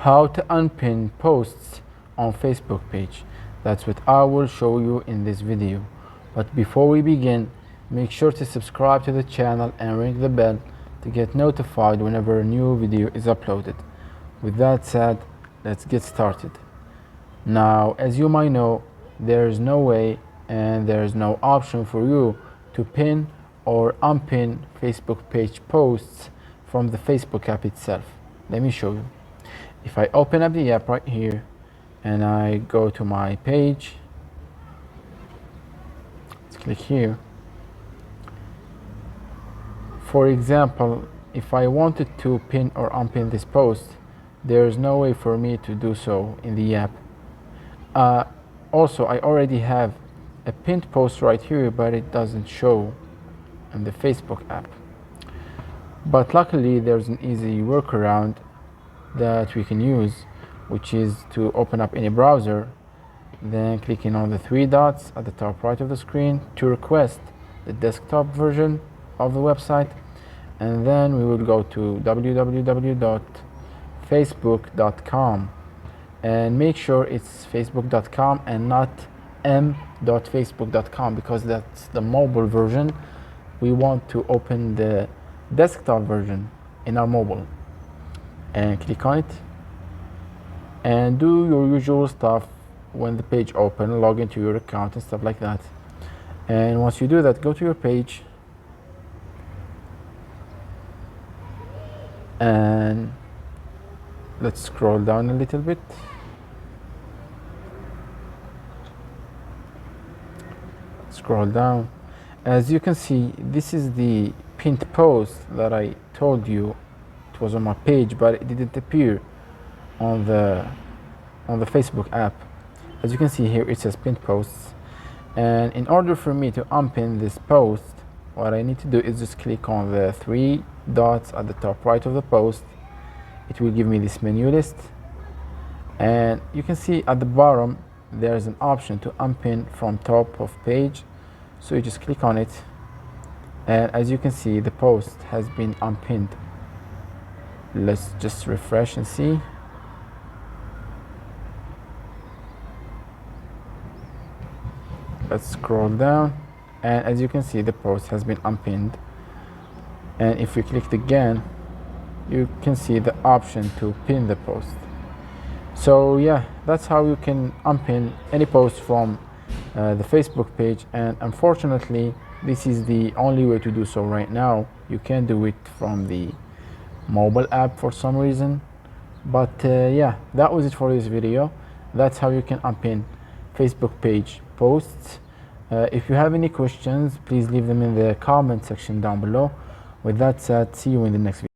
How to unpin posts on Facebook page. That's what I will show you in this video. But before we begin, make sure to subscribe to the channel and ring the bell to get notified whenever a new video is uploaded. With that said, let's get started. Now, as you might know, there is no way and there is no option for you to pin or unpin Facebook page posts from the Facebook app itself. Let me show you. If I open up the app right here and I go to my page, let's click here. For example, if I wanted to pin or unpin this post, there is no way for me to do so in the app. Also, I already have a pinned post right here, but it doesn't show in the Facebook app. But luckily, there's an easy workaround that we can use, which is to open up any browser, then clicking on the three dots at the top right of the screen to request the desktop version of the website, and then we will go to www.facebook.com and make sure it's facebook.com and not m.facebook.com, because that's the mobile version. We want to open the desktop version in our mobile, and click on it and do your usual stuff when the page open, log into your account and stuff like that. And once you do that, go to your page and let's scroll down a little bit. Scroll down. As you can see, this is the pinned post that I told you it was on my page, but it didn't appear on the Facebook app. As you can see here, it says pinned posts, and in order for me to unpin this post, what I need to do is just click on the three dots at the top right of the post. It will give me this menu list, and you can see at the bottom there's an option to unpin from top of page, so you just click on it, and as you can see, the post has been unpinned. Let's just refresh and see. Let's scroll down, and as you can see, the post has been unpinned. And if we click again, you can see the option to pin the post. So yeah, that's how you can unpin any post from the Facebook page, and unfortunately this is the only way to do so right now. You can't do it from the mobile app for some reason. But yeah, that was it for this video. That's how you can unpin Facebook page posts. If you have any questions, please leave them in the comment section down below. With that said, see you in the next video.